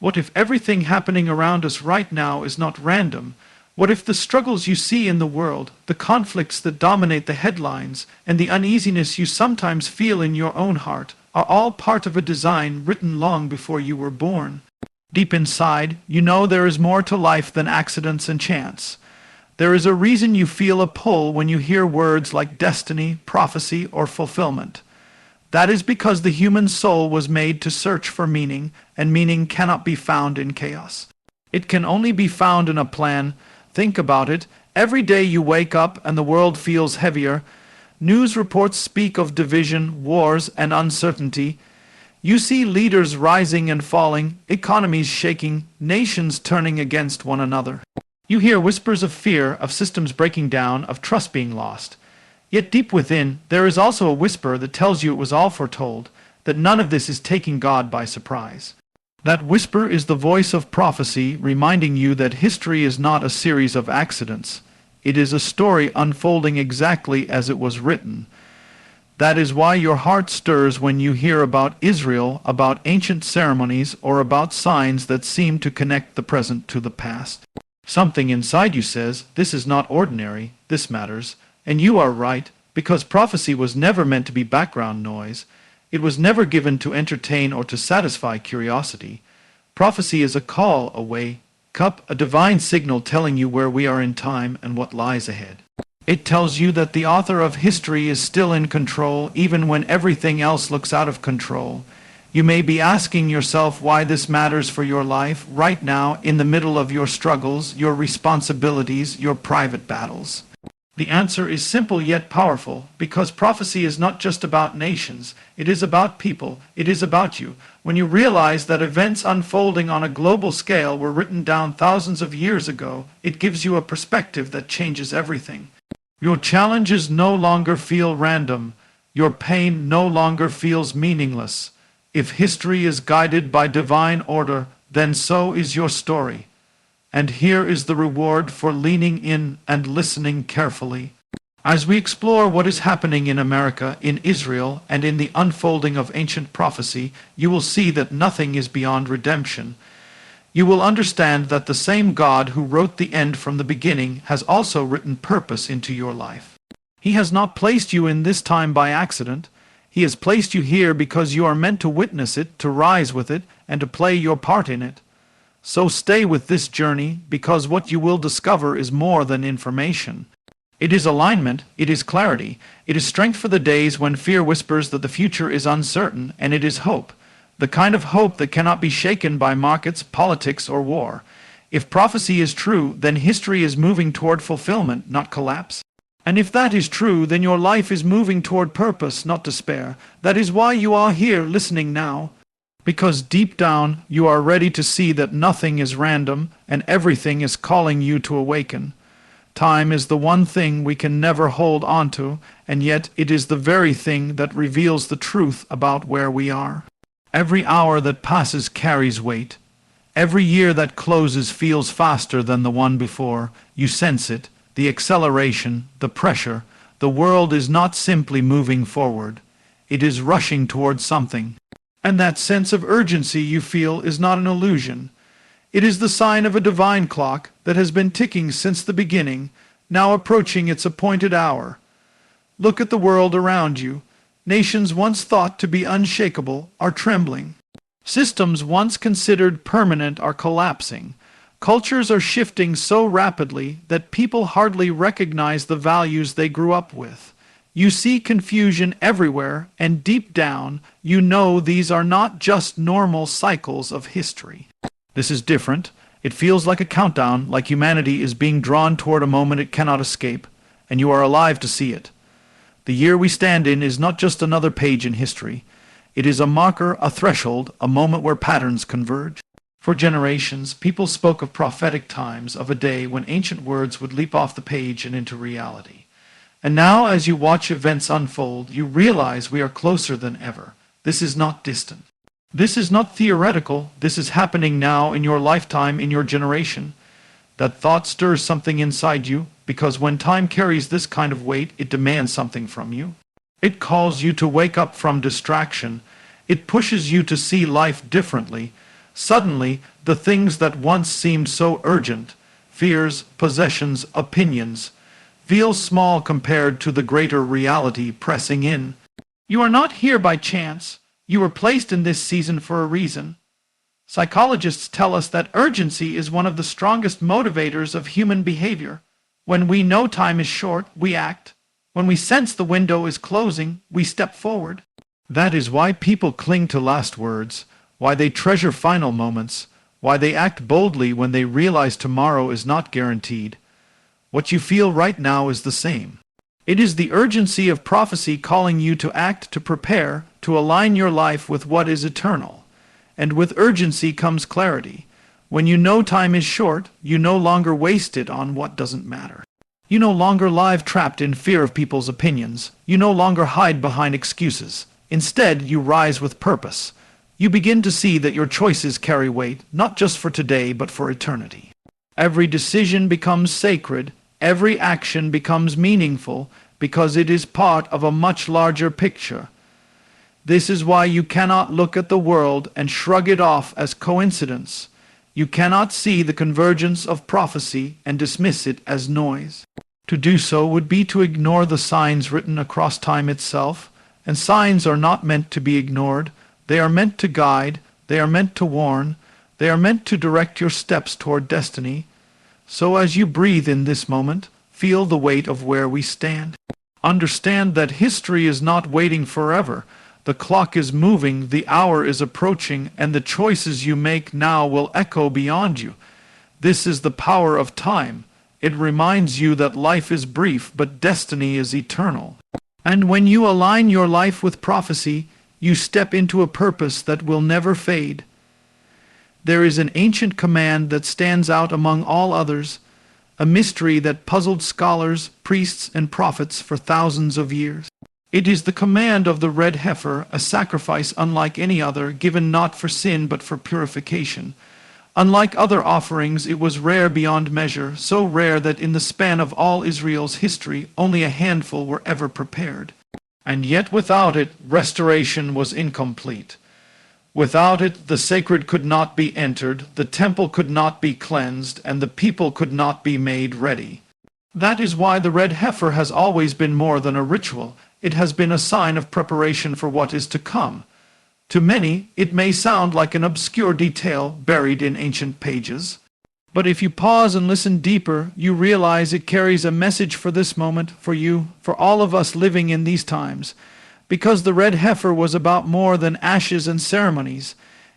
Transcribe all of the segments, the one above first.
What if everything happening around us right now is not random? What if the struggles you see in the world, the conflicts that dominate the headlines, and the uneasiness you sometimes feel in your own heart are all part of a design written long before you were born? Deep inside, you know there is more to life than accidents and chance. There is a reason you feel a pull when you hear words like destiny, prophecy, or fulfillment. That is because the human soul was made to search for meaning, and meaning cannot be found in chaos. It can only be found in a plan. Think about it. Every day you wake up and the world feels heavier. News reports speak of division, wars, and uncertainty. You see leaders rising and falling, economies shaking, nations turning against one another. You hear whispers of fear, of systems breaking down, of trust being lost. Yet deep within, there is also a whisper that tells you it was all foretold, that none of this is taking God by surprise. That whisper is the voice of prophecy, reminding you that history is not a series of accidents. It is a story unfolding exactly as it was written. That is why your heart stirs when you hear about Israel, about ancient ceremonies, or about signs that seem to connect the present to the past. Something inside you says, this is not ordinary, this matters. And you are right, because prophecy was never meant to be background noise. It was never given to entertain or to satisfy curiosity. Prophecy is a call, a wake-up, a divine signal telling you where we are in time and what lies ahead. It tells you that the author of history is still in control, even when everything else looks out of control. You may be asking yourself why this matters for your life right now, in the middle of your struggles, your responsibilities, your private battles. The answer is simple yet powerful, because prophecy is not just about nations, it is about people, it is about you. When you realize that events unfolding on a global scale were written down thousands of years ago, it gives you a perspective that changes everything. Your challenges no longer feel random, your pain no longer feels meaningless. If history is guided by divine order, then so is your story. And here is the reward for leaning in and listening carefully. As we explore what is happening in America, in Israel, and in the unfolding of ancient prophecy, you will see that nothing is beyond redemption. You will understand that the same God who wrote the end from the beginning has also written purpose into your life. He has not placed you in this time by accident. He has placed you here because you are meant to witness it, to rise with it, and to play your part in it. So stay with this journey, because what you will discover is more than information. It is alignment, it is clarity, it is strength for the days when fear whispers that the future is uncertain, and it is hope, the kind of hope that cannot be shaken by markets, politics, or war. If prophecy is true, then history is moving toward fulfillment, not collapse. And if that is true, then your life is moving toward purpose, not despair. That is why you are here listening now. Because deep down, you are ready to see that nothing is random and everything is calling you to awaken. Time is the one thing we can never hold on to, and yet it is the very thing that reveals the truth about where we are. Every hour that passes carries weight. Every year that closes feels faster than the one before. You sense it, the acceleration, the pressure. The world is not simply moving forward. It is rushing towards something. And that sense of urgency you feel is not an illusion. It is the sign of a divine clock that has been ticking since the beginning, now approaching its appointed hour. Look at the world around you. Nations once thought to be unshakable are trembling. Systems once considered permanent are collapsing. Cultures are shifting so rapidly that people hardly recognize the values they grew up with. You see confusion everywhere, and deep down, you know these are not just normal cycles of history. This is different. It feels like a countdown, like humanity is being drawn toward a moment it cannot escape, and you are alive to see it. The year we stand in is not just another page in history. It is a marker, a threshold, a moment where patterns converge. For generations, people spoke of prophetic times, of a day when ancient words would leap off the page and into reality. And now, as you watch events unfold, you realize we are closer than ever. This is not distant. This is not theoretical. This is happening now in your lifetime, in your generation. That thought stirs something inside you, because when time carries this kind of weight, it demands something from you. It calls you to wake up from distraction. It pushes you to see life differently. Suddenly, the things that once seemed so urgent, fears, possessions, opinions, feel small compared to the greater reality pressing in. You are not here by chance. You were placed in this season for a reason. Psychologists tell us that urgency is one of the strongest motivators of human behavior. When we know time is short, we act. When we sense the window is closing, we step forward. That is why people cling to last words, why they treasure final moments, why they act boldly when they realize tomorrow is not guaranteed. What you feel right now is the same. It is the urgency of prophecy calling you to act, to prepare, to align your life with what is eternal. And with urgency comes clarity. When you know time is short, you no longer waste it on what doesn't matter. You no longer live trapped in fear of people's opinions. You no longer hide behind excuses. Instead, you rise with purpose. You begin to see that your choices carry weight, not just for today, but for eternity. Every decision becomes sacred. Every action becomes meaningful because it is part of a much larger picture. This is why you cannot look at the world and shrug it off as coincidence. You cannot see the convergence of prophecy and dismiss it as noise. To do so would be to ignore the signs written across time itself, and signs are not meant to be ignored. They are meant to guide, they are meant to warn, they are meant to direct your steps toward destiny. So as you breathe in this moment, feel the weight of where we stand. Understand that history is not waiting forever. The clock is moving, the hour is approaching, and the choices you make now will echo beyond you. This is the power of time. It reminds you that life is brief, but destiny is eternal. And when you align your life with prophecy, you step into a purpose that will never fade. There is an ancient command that stands out among all others, a mystery that puzzled scholars, priests, and prophets for thousands of years. It is the command of the red heifer, a sacrifice unlike any other, given not for sin but for purification. Unlike other offerings, it was rare beyond measure, so rare that in the span of all Israel's history, only a handful were ever prepared. And yet without it, restoration was incomplete. Without it, the sacred could not be entered, the temple could not be cleansed, and the people could not be made ready. That is why the red heifer has always been more than a ritual. It has been a sign of preparation for what is to come. To many, it may sound like an obscure detail buried in ancient pages. But if you pause and listen deeper, you realize it carries a message for this moment, for you, for all of us living in these times. Because the red heifer was about more than ashes and ceremonies.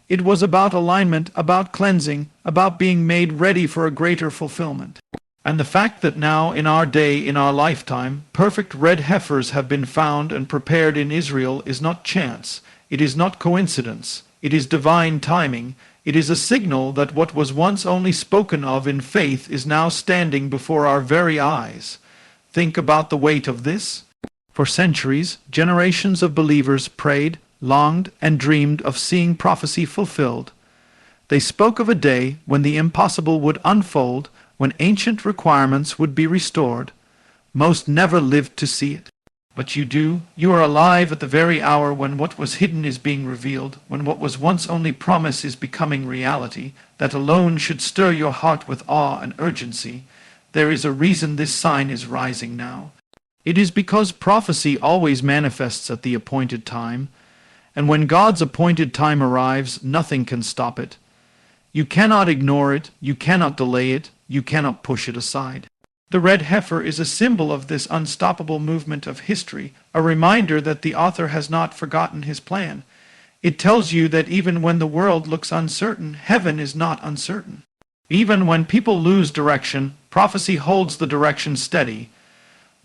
It was about alignment, about cleansing, about being made ready for a greater fulfillment. And the fact that now, in our day, in our lifetime, perfect red heifers have been found and prepared in Israel is not chance. It is not coincidence. It is divine timing. It is a signal that what was once only spoken of in faith is now standing before our very eyes. Think about the weight of this. For centuries, generations of believers prayed, longed, and dreamed of seeing prophecy fulfilled. They spoke of a day when the impossible would unfold, when ancient requirements would be restored. Most never lived to see it. But you do. You are alive at the very hour when what was hidden is being revealed, when what was once only promise is becoming reality. That alone should stir your heart with awe and urgency. There is a reason this sign is rising now. It is because prophecy always manifests at the appointed time, and when God's appointed time arrives, nothing can stop it. You cannot ignore it, you cannot delay it, you cannot push it aside. The red heifer is a symbol of this unstoppable movement of history, a reminder that the author has not forgotten his plan. It tells you that even when the world looks uncertain, heaven is not uncertain. Even when people lose direction, prophecy holds the direction steady.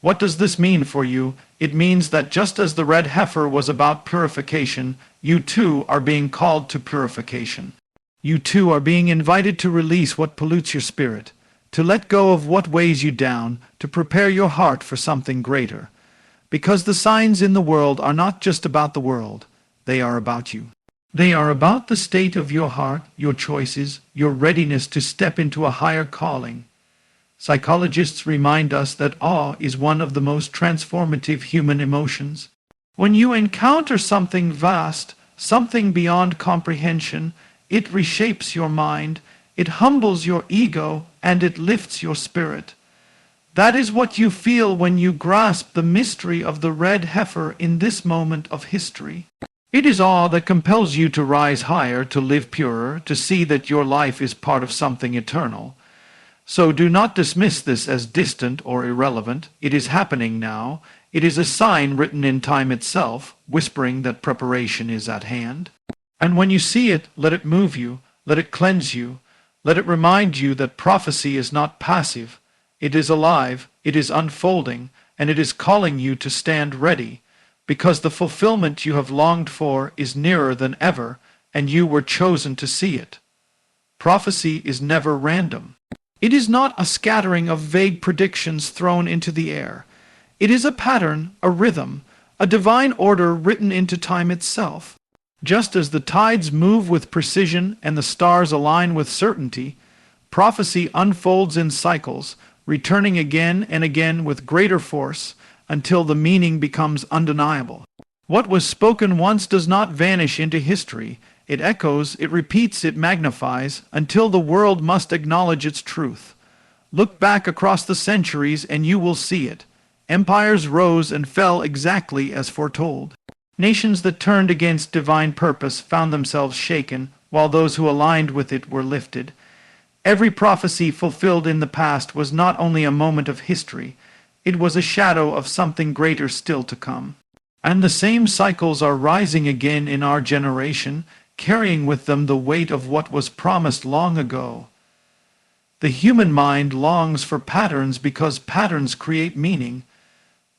What does this mean for you? It means that just as the red heifer was about purification, you too are being called to purification. You too are being invited to release what pollutes your spirit, to let go of what weighs you down, to prepare your heart for something greater. Because the signs in the world are not just about the world, they are about you. They are about the state of your heart, your choices, your readiness to step into a higher calling. Psychologists remind us that awe is one of the most transformative human emotions. When you encounter something vast, something beyond comprehension, it reshapes your mind, it humbles your ego, and it lifts your spirit. That is what you feel when you grasp the mystery of the red heifer in this moment of history. It is awe that compels you to rise higher, to live purer, to see that your life is part of something eternal. So do not dismiss this as distant or irrelevant. It is happening now. It is a sign written in time itself, whispering that preparation is at hand. And when you see it, let it move you, let it cleanse you, let it remind you that prophecy is not passive. It is alive, it is unfolding, and it is calling you to stand ready, because the fulfillment you have longed for is nearer than ever, and you were chosen to see it. Prophecy is never random. It is not a scattering of vague predictions thrown into the air. It is a pattern, a rhythm, a divine order written into time itself. Just as the tides move with precision and the stars align with certainty, prophecy unfolds in cycles, returning again and again with greater force until the meaning becomes undeniable. What was spoken once does not vanish into history. It echoes, it repeats, it magnifies, until the world must acknowledge its truth. Look back across the centuries and you will see it. Empires rose and fell exactly as foretold. Nations that turned against divine purpose found themselves shaken, while those who aligned with it were lifted. Every prophecy fulfilled in the past was not only a moment of history, it was a shadow of something greater still to come. And the same cycles are rising again in our generation, carrying with them the weight of what was promised long ago. The human mind longs for patterns because patterns create meaning.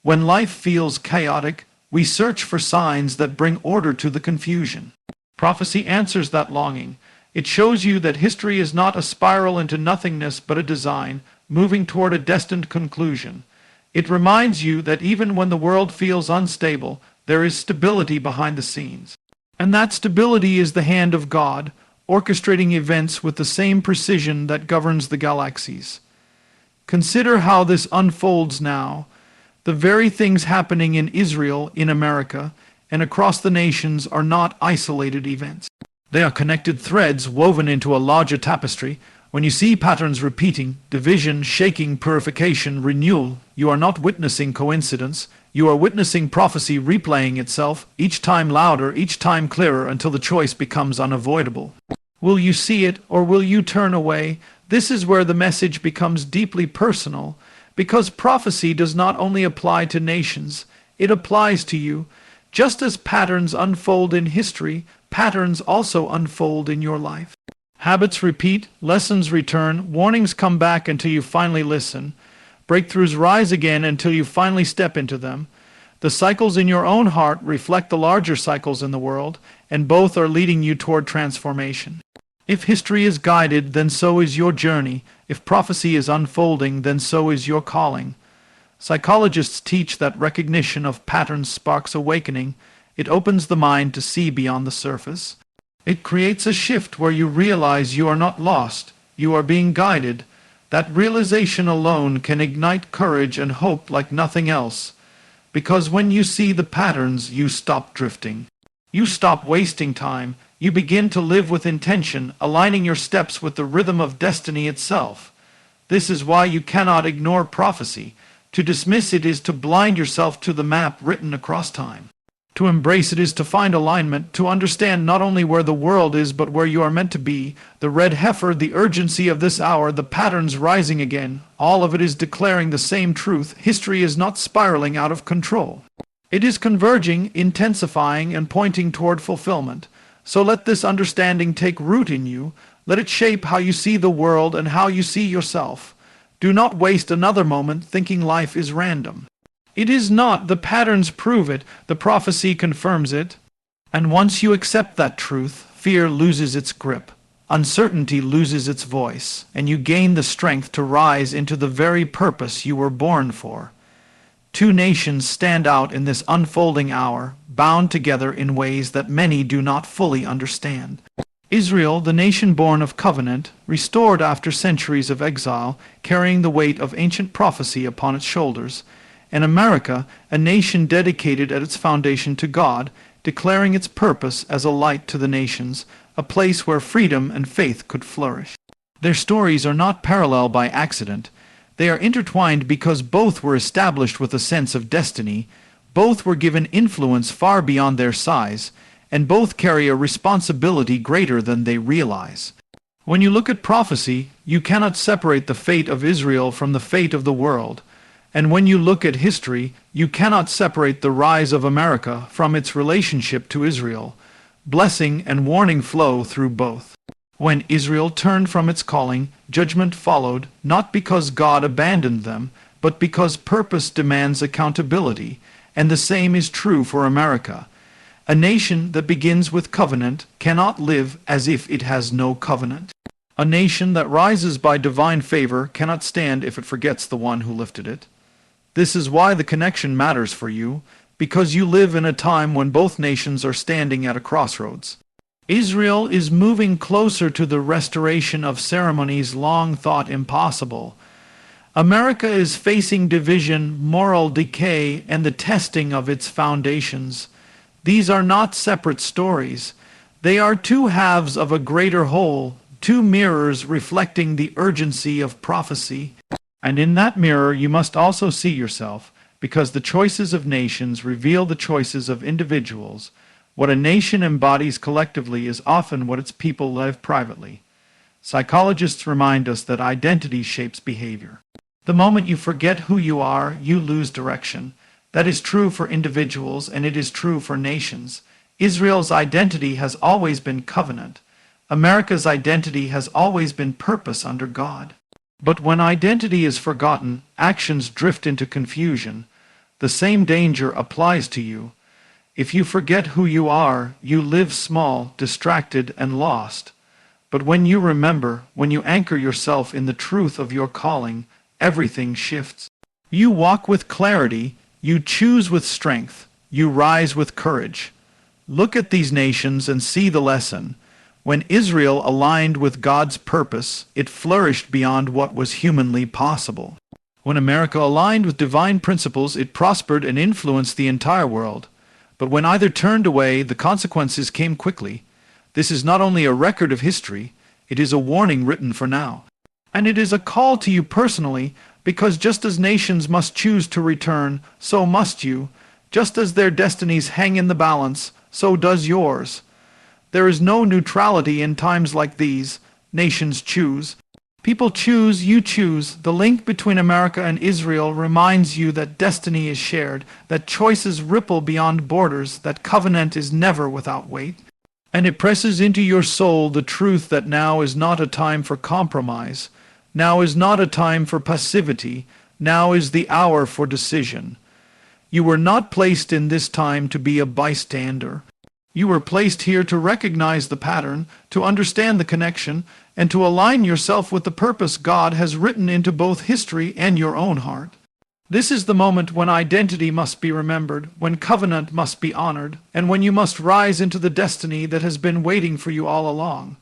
When life feels chaotic, we search for signs that bring order to the confusion. Prophecy answers that longing. It shows you that history is not a spiral into nothingness but a design, moving toward a destined conclusion. It reminds you that even when the world feels unstable, there is stability behind the scenes. And that stability is the hand of God, orchestrating events with the same precision that governs the galaxies. Consider how this unfolds now. The very things happening in Israel, in America, and across the nations are not isolated events. They are connected threads woven into a larger tapestry. When you see patterns repeating, division, shaking, purification, renewal, you are not witnessing coincidence. You are witnessing prophecy replaying itself, each time louder, each time clearer, until the choice becomes unavoidable. Will you see it, or will you turn away? This is where the message becomes deeply personal, because prophecy does not only apply to nations, it applies to you. Just as patterns unfold in history, patterns also unfold in your life. Habits repeat, lessons return, warnings come back until you finally listen. Breakthroughs rise again until you finally step into them. The cycles in your own heart reflect the larger cycles in the world, and both are leading you toward transformation. If history is guided, then so is your journey. If prophecy is unfolding, then so is your calling. Psychologists teach that recognition of patterns sparks awakening. It opens the mind to see beyond the surface. It creates a shift where you realize you are not lost, you are being guided. That realization alone can ignite courage and hope like nothing else. Because when you see the patterns, you stop drifting. You stop wasting time. You begin to live with intention, aligning your steps with the rhythm of destiny itself. This is why you cannot ignore prophecy. To dismiss it is to blind yourself to the map written across time. To embrace it is to find alignment, to understand not only where the world is but where you are meant to be. The red heifer, the urgency of this hour, the patterns rising again, all of it is declaring the same truth. History is not spiraling out of control. It is converging, intensifying, and pointing toward fulfillment. So let this understanding take root in you. Let it shape how you see the world and how you see yourself. Do not waste another moment thinking life is random. It is not. The patterns prove it. The prophecy confirms it. And once you accept that truth, fear loses its grip. Uncertainty loses its voice, and you gain the strength to rise into the very purpose you were born for. Two nations stand out in this unfolding hour, bound together in ways that many do not fully understand. Israel, the nation born of covenant, restored after centuries of exile, carrying the weight of ancient prophecy upon its shoulders, and America, a nation dedicated at its foundation to God, declaring its purpose as a light to the nations, a place where freedom and faith could flourish. Their stories are not parallel by accident. They are intertwined because both were established with a sense of destiny, both were given influence far beyond their size, and both carry a responsibility greater than they realize. When you look at prophecy, you cannot separate the fate of Israel from the fate of the world, and when you look at history, you cannot separate the rise of America from its relationship to Israel. Blessing and warning flow through both. When Israel turned from its calling, judgment followed, not because God abandoned them, but because purpose demands accountability, and the same is true for America. A nation that begins with covenant cannot live as if it has no covenant. A nation that rises by divine favor cannot stand if it forgets the one who lifted it. This is why the connection matters for you, because you live in a time when both nations are standing at a crossroads. Israel is moving closer to the restoration of ceremonies long thought impossible. America is facing division, moral decay, and the testing of its foundations. These are not separate stories. They are two halves of a greater whole, two mirrors reflecting the urgency of prophecy. And in that mirror you must also see yourself, because the choices of nations reveal the choices of individuals. What a nation embodies collectively is often what its people live privately. Psychologists remind us that identity shapes behavior. The moment you forget who you are, you lose direction. That is true for individuals, and it is true for nations. Israel's identity has always been covenant. America's identity has always been purpose under God. But when identity is forgotten, actions drift into confusion. The same danger applies to you. If you forget who you are, you live small, distracted, and lost. But when you remember, when you anchor yourself in the truth of your calling, everything shifts. You walk with clarity, you choose with strength, you rise with courage. Look at these nations and see the lesson. When Israel aligned with God's purpose, it flourished beyond what was humanly possible. When America aligned with divine principles, it prospered and influenced the entire world. But when either turned away, the consequences came quickly. This is not only a record of history, it is a warning written for now. And it is a call to you personally, because just as nations must choose to return, so must you. Just as their destinies hang in the balance, so does yours. There is no neutrality in times like these. Nations choose. People choose, you choose. The link between America and Israel reminds you that destiny is shared, that choices ripple beyond borders, that covenant is never without weight. And it presses into your soul the truth that now is not a time for compromise. Now is not a time for passivity. Now is the hour for decision. You were not placed in this time to be a bystander. You were placed here to recognize the pattern, to understand the connection, and to align yourself with the purpose God has written into both history and your own heart. This is the moment when identity must be remembered, when covenant must be honored, and when you must rise into the destiny that has been waiting for you all along.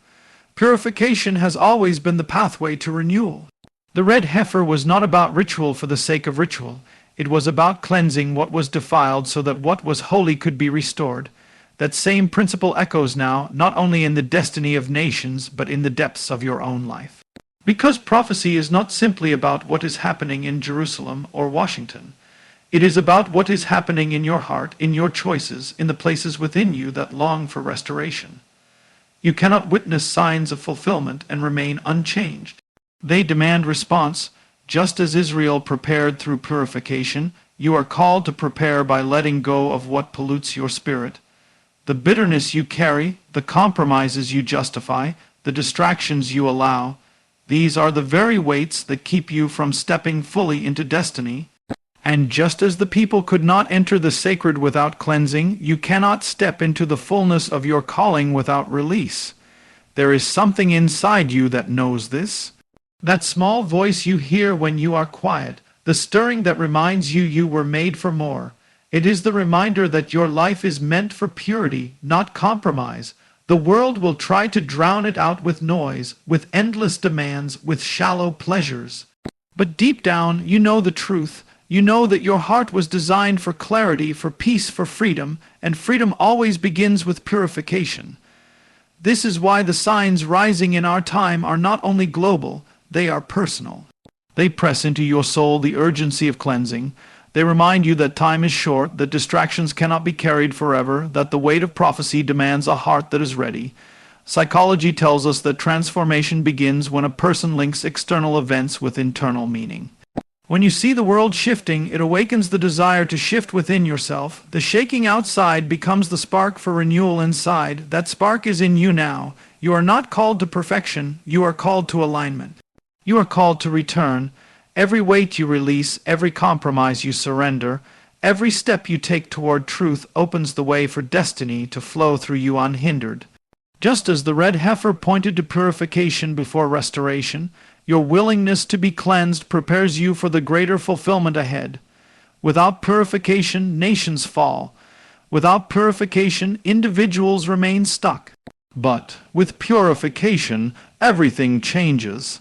Purification has always been the pathway to renewal. The red heifer was not about ritual for the sake of ritual. It was about cleansing what was defiled so that what was holy could be restored. That same principle echoes now, not only in the destiny of nations, but in the depths of your own life. Because prophecy is not simply about what is happening in Jerusalem or Washington. It is about what is happening in your heart, in your choices, in the places within you that long for restoration. You cannot witness signs of fulfillment and remain unchanged. They demand response. Just as Israel prepared through purification, you are called to prepare by letting go of what pollutes your spirit. The bitterness you carry, the compromises you justify, the distractions you allow, these are the very weights that keep you from stepping fully into destiny. And just as the people could not enter the sacred without cleansing, you cannot step into the fullness of your calling without release. There is something inside you that knows this. That small voice you hear when you are quiet, the stirring that reminds you you were made for more. It is the reminder that your life is meant for purity, not compromise. The world will try to drown it out with noise, with endless demands, with shallow pleasures. But deep down, you know the truth. You know that your heart was designed for clarity, for peace, for freedom, and freedom always begins with purification. This is why the signs rising in our time are not only global, they are personal. They press into your soul the urgency of cleansing. They remind you that time is short, that distractions cannot be carried forever, that the weight of prophecy demands a heart that is ready. Psychology tells us that transformation begins when a person links external events with internal meaning. When you see the world shifting, it awakens the desire to shift within yourself. The shaking outside becomes the spark for renewal inside. That spark is in you now. You are not called to perfection, you are called to alignment. You are called to return. Every weight you release, every compromise you surrender, every step you take toward truth opens the way for destiny to flow through you unhindered. Just as the red heifer pointed to purification before restoration, your willingness to be cleansed prepares you for the greater fulfillment ahead. Without purification, nations fall. Without purification, individuals remain stuck. But with purification, everything changes.